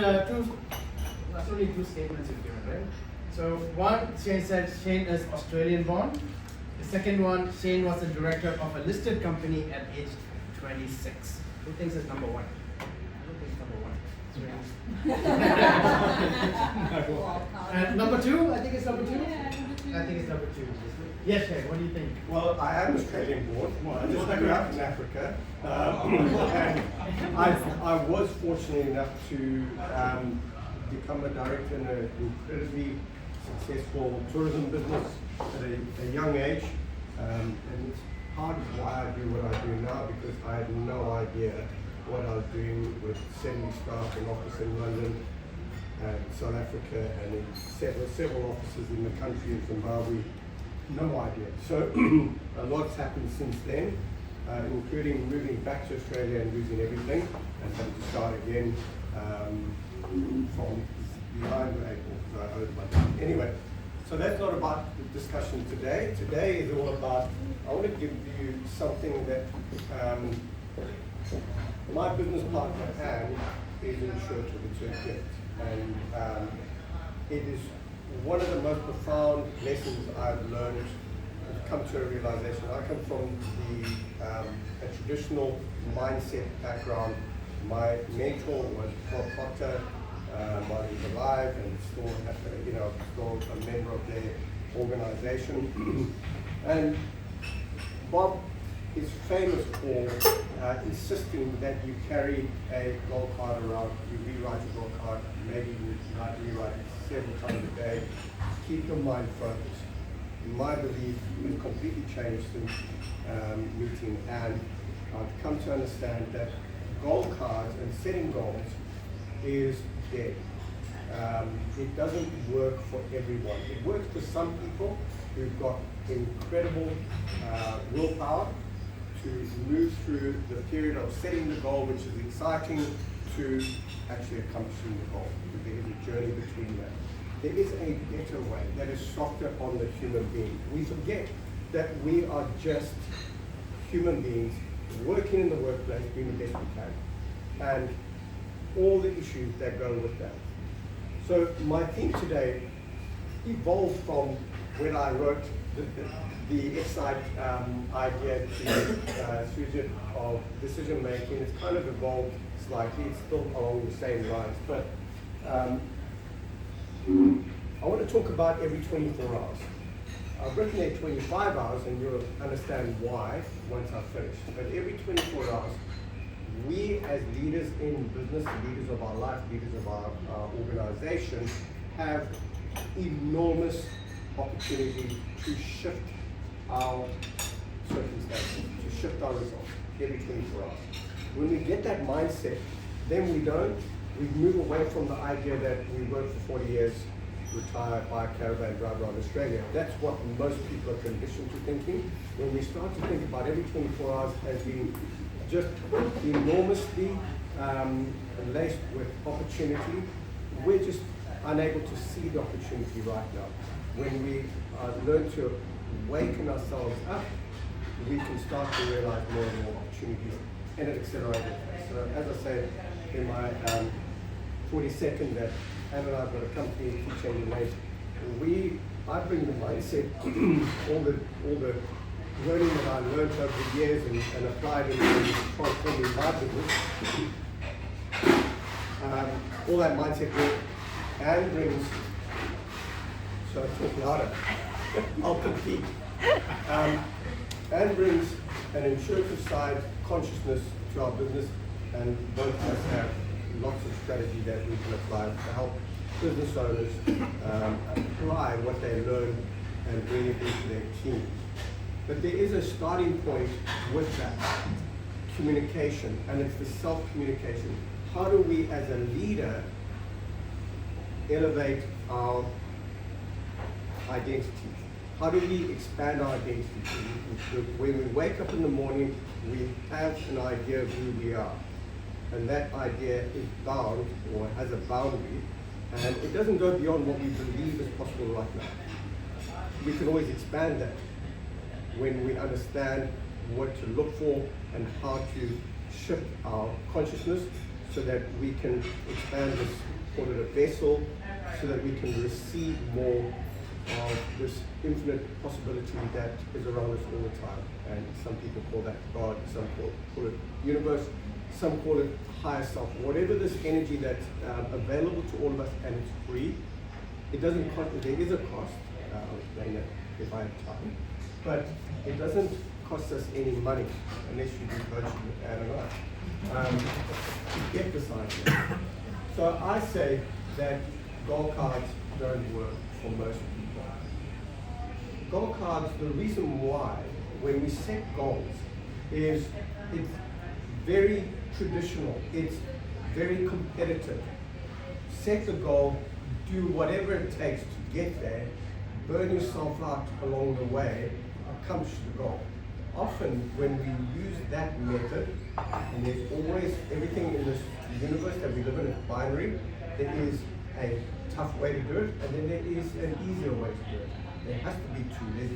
That's only two statements you've given, right? So one, Shane said Shane is Australian born. The second one, Shane was the director of a listed company at age 26. Who thinks it's number one? I don't think it's number one. And number two, I think it's number two. I think it's number two. Yes, Shane, what do you think? Well, I am Australian born. I just grew up in Africa. And I was fortunate enough to become a director in an incredibly successful tourism business at a young age. And it's part of why I do what I do now, because I had no idea what I was doing with 70 staff in office in London and South Africa and in several offices in the country of Zimbabwe. No idea. So a lot's happened since then, including moving back to Australia and losing everything and having to start again from behind the eight ball because I owed money. Anyway, so that's not about the discussion today. Today is all about, I want to give you something that my business partner, Anne, is insured to the gift. And it is one of the most profound lessons I've learned. I've come to a realization. I come from a traditional mindset background. My mentor was Bob Proctor, while he was alive, and still, still a member of their organization. And Bob is famous for insisting that you carry a gold card around, you rewrite your gold card, maybe you rewrite it several times a day. Keep your mind focused. My belief has completely changed since meeting Anne. I've come to understand that goal cards and setting goals is dead. It doesn't work for everyone. It works for some people who've got incredible willpower to move through the period of setting the goal, which is exciting, to actually accomplishing the goal. There is a journey between that. There is a better way that is softer on the human being. We forget that we are just human beings working in the workplace, doing the best we can, and all the issues that go with that. So my theme today evolved from when I wrote the Excite idea to sujet of decision making. It's kind of evolved slightly. It's still along the same lines, but I want to talk about every 24 hours. I've written there 25 hours, and you'll understand why once I've finished. But every 24 hours, we as leaders in business, leaders of our life, leaders of our organization, have enormous opportunity to shift our circumstances, to shift our results every 24 hours. When we get that mindset, then we move away from the idea that we work for 40 years, retire, buy a caravan, drive around Australia. That's what most people are conditioned to thinking. When we start to think about every 24 hours as being just enormously laced with opportunity, we're just unable to see the opportunity right now. When we learn to waken ourselves up, we can start to realize more and more opportunities in an accelerated pace. So as I said in my 42nd, that Anne and I've got a company, Teach Change Nation. I bring the mindset, all the learning that I learned over the years and applied in transforming my business. All that mindset work Anne brings, so I talk louder, I'll compete. Anne brings an intuitive side, consciousness to our business, and both of us have lots of strategy that we can apply to help business owners apply what they learn and bring it into their team. But there is a starting point with that, communication, and it's the self-communication. How do we as a leader elevate our identity? How do we expand our identity? When we wake up in the morning, we have an idea of who we are. And that idea is bound, or has a boundary, and it doesn't go beyond what we believe is possible right now. We can always expand that when we understand what to look for and how to shift our consciousness so that we can expand this, call it a vessel, so that we can receive more of this infinite possibility that is around us all the time. And some people call that God, some call it universe, some call it higher self. Whatever this energy that's available to all of us, and it's free. It doesn't cost, there is a cost, I'll explain that if I have time, but it doesn't cost us any money unless you do virtually, I don't know, to get this idea. So I say that goal cards don't work for most people. Goal cards, the reason why, when we set goals, is it's very traditional, it's very competitive. Set the goal, do whatever it takes to get there, burn yourself out along the way, accomplish the goal. Often when we use that method, and there's always everything in this universe that we live in is binary, there is a tough way to do it, and then there is an easier way to do it. There has to be two.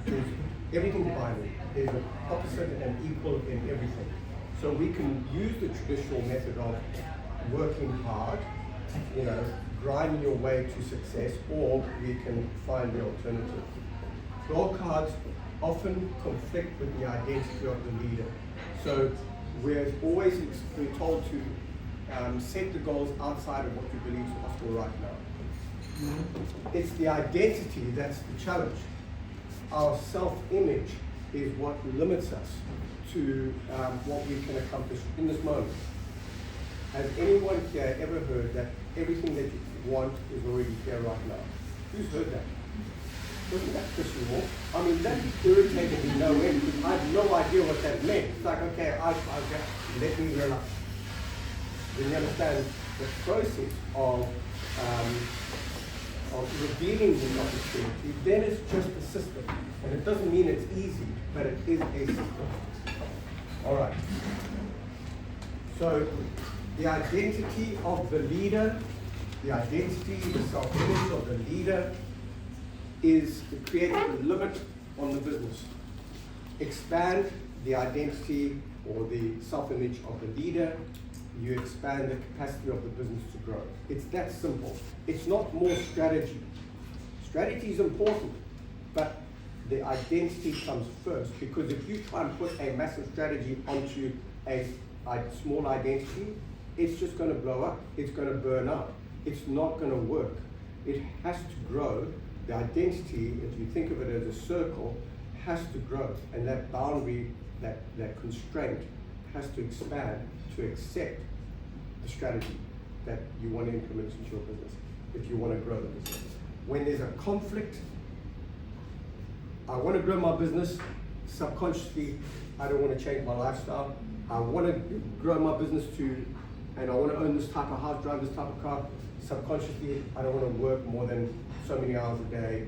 There's everything's binary. There's an opposite and equal in everything. So we can use the traditional method of working hard, grinding your way to success, or we can find the alternative. Goal cards often conflict with the identity of the leader. So we're told to set the goals outside of what you believe is possible right now. It's the identity that's the challenge. Our self-image is what limits us to what we can accomplish in this moment. Has anyone here ever heard that everything that you want is already here right now? Who's heard that? Doesn't that piss you off? I mean, that irritated me no end because I had no idea what that meant. It's like, okay, let me realize. When you understand the process of revealing the opportunity, then it's just a system. And it doesn't mean it's easy, but it is a system. All right. So the identity of the leader, the self-image of the leader is to create a limit on the business. Expand the identity or the self-image of the leader, you expand the capacity of the business to grow. It's that simple. It's not more strategy. Strategy is important, but the identity comes first, because if you try and put a massive strategy onto a small identity, it's just going to blow up. It's going to burn out. It's not going to work. It has to grow. The identity, if you think of it as a circle, has to grow, and that boundary, that constraint has to expand to accept the strategy that you want to implement into your business if you want to grow the business. When there's a conflict, I want to grow my business, subconsciously I don't want to change my lifestyle. I want to grow my business and I want to own this type of house, drive this type of car. Subconsciously I don't want to work more than so many hours a day,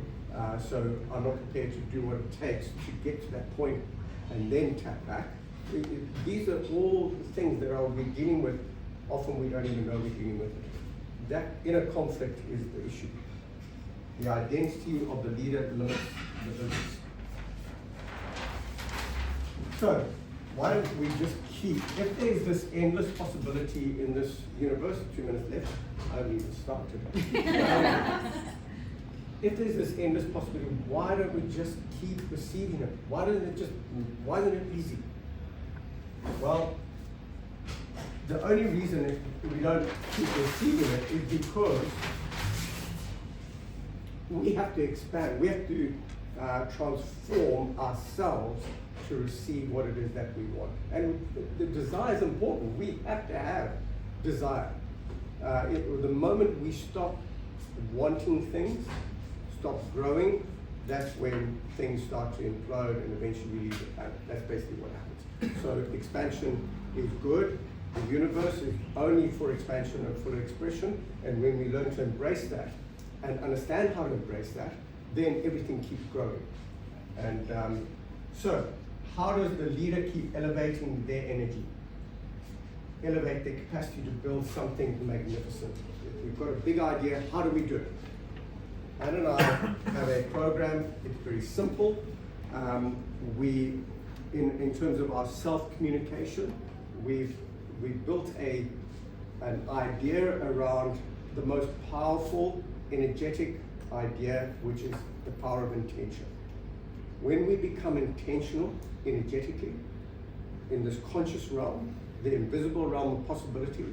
so I'm not prepared to do what it takes to get to that point and then tap back. These are all things that I'll be dealing with. Often we don't even know we're dealing with it. That inner conflict is the issue. The identity of the leader limits the business. So, why don't we just keep, if there's this endless possibility in this universe, 2 minutes left, I haven't even started. If there's this endless possibility, why don't we just keep receiving it? Why isn't it easy? Well, the only reason we don't keep receiving it is because we have to expand. We have to transform ourselves to receive what it is that we want. And the desire is important. We have to have desire. The moment we stop wanting things, stop growing, that's when things start to implode and eventually we leave the planet. That's basically what happens. So expansion is good. The universe is only for expansion and full expression. And when we learn to embrace that and understand how to embrace that, then everything keeps growing. And so how does the leader keep elevating their energy? Elevate their capacity to build something magnificent. If we've got a big idea, how do we do it? Anne and I have a program. It's very simple. In terms of our self-communication, we've built a an idea around the most powerful, energetic idea, which is the power of intention. When we become intentional, energetically, in this conscious realm, the invisible realm of possibility,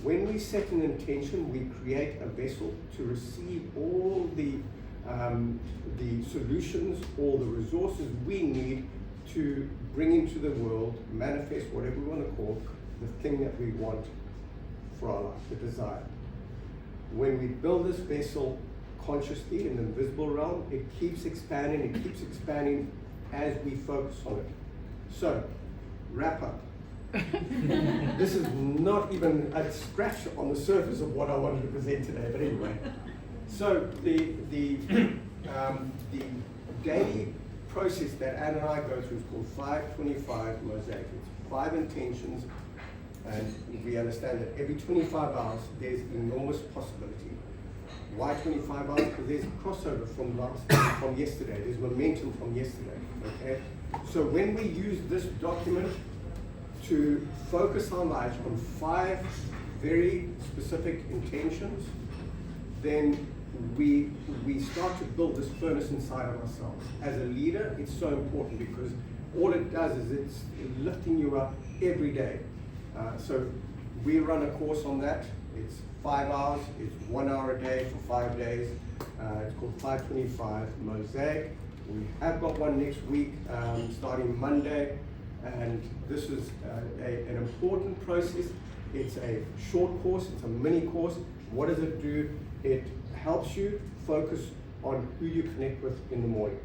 when we set an intention, we create a vessel to receive all the solutions, all the resources we need to bring into the world, manifest whatever we want to call the thing that we want for our life, the desire. When we build this vessel consciously in the invisible realm, it keeps expanding as we focus on it. So, wrap up. This is not even a scratch on the surface of what I wanted to present today, but anyway. So the daily process that Anne and I go through is called 525 Mosaic. It's 5 intentions, and we understand that every 25 hours there's enormous possibility. Why 25 hours? Because there's crossover from yesterday. There's momentum from yesterday. Okay. So when we use this document to focus our lives on 5 very specific intentions, then we start to build this furnace inside of ourselves. As a leader, it's so important because all it does is it's lifting you up every day. So we run a course on that. It's 5 hours. It's 1 hour a day for 5 days. It's called 525 Mosaic. We have got one next week, starting Monday. And this is an important process. It's a short course, it's a mini course. What does it do? It helps you focus on who you connect with in the morning,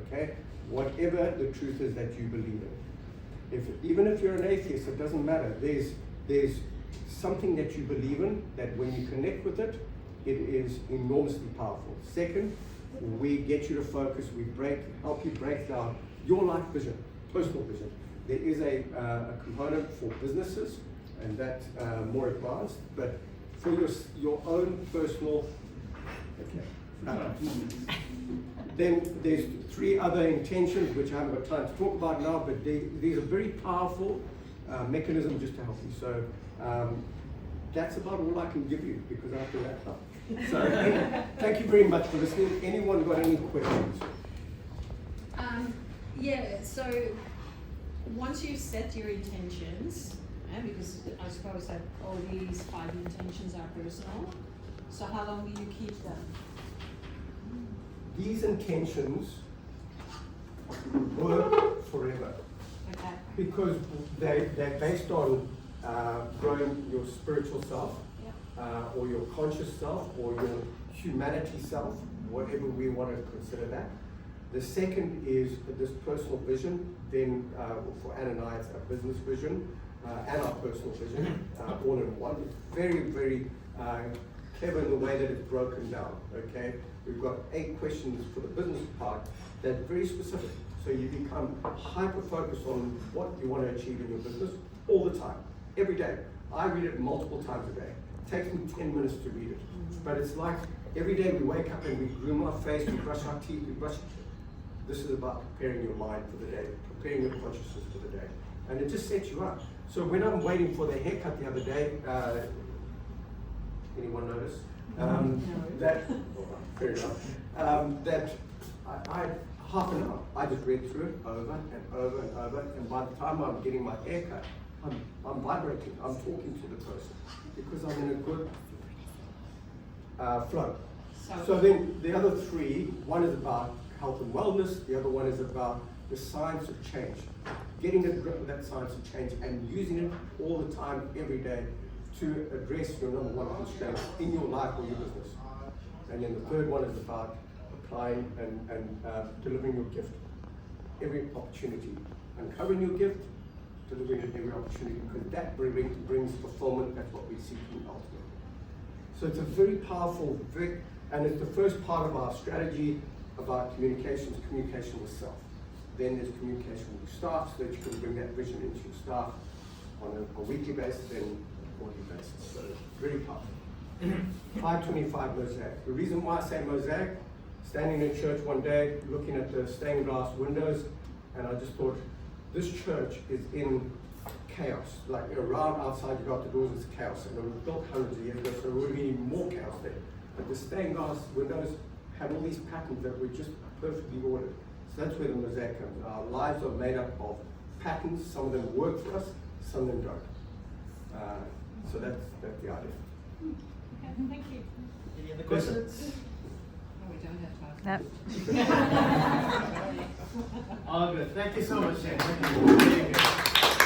okay? Whatever the truth is that you believe in. Even if you're an atheist, it doesn't matter. There's something that you believe in that when you connect with it, it is enormously powerful. Second, we get you to focus, help you break down your life vision, personal vision. There is a component for businesses, and that's more advanced, but for your own personal, then there's 3 other intentions, which I haven't got time to talk about now, but these are very powerful mechanisms just to help you. So that's about all I can give you, because I have to wrap up. So thank you very much for listening. Anyone got any questions? Yeah, so once you set your intentions, because I suppose that all these 5 intentions are personal, so how long do you keep them? These intentions work forever. Okay. Because they're based on growing your spiritual self, or your conscious self, or your humanity self, whatever we want to consider that. The second is this personal vision. Then for Anne and I, it's our business vision and our personal vision, all in one. It's very, very clever in the way that it's broken down, okay? We've got 8 questions for the business part that are very specific. So you become hyper-focused on what you want to achieve in your business all the time, every day. I read it multiple times a day. It takes me 10 minutes to read it. But it's like every day we wake up and we groom our face, we brush our teeth, This is about preparing your mind for the day, preparing your consciousness for the day. And it just sets you up. So when I'm waiting for the haircut the other day, anyone notice? That, fair enough, that I half an hour, I just read through it over and over and over, and by the time I'm getting my haircut, I'm vibrating, I'm talking to the person, because I'm in a good flow. So then the other 3, one is about health and wellness, the other one is about the science of change. Getting a grip with that science of change and using it all the time, every day, to address your number 1 constraint in your life or your business. And then the third one is about applying and delivering your gift. Every opportunity. Uncovering your gift, delivering it every opportunity, because that brings fulfillment. That's what we seek ultimately. So it's a very powerful, and it's the first part of our strategy about communication with self. Then there's communication with your staff, so that you can bring that vision into your staff on a weekly basis and a quarterly basis. So it's very powerful. 525 Mosaic. The reason why I say Mosaic, standing in church one day, looking at the stained glass windows, and I just thought, this church is in chaos. Like, you know, around outside, you got the doors, it's chaos. And it was built hundreds of years ago, so there would have been even more chaos there. But the stained glass windows have all these patterns that were just perfectly ordered. So that's where the mosaic comes. Our lives are made up of patterns. Some of them work for us, some of them don't. So that's the idea. Okay, thank you. Any other questions? Oh, we don't have time. No. All good. Thank you so much, Shane. Thank you. Very good.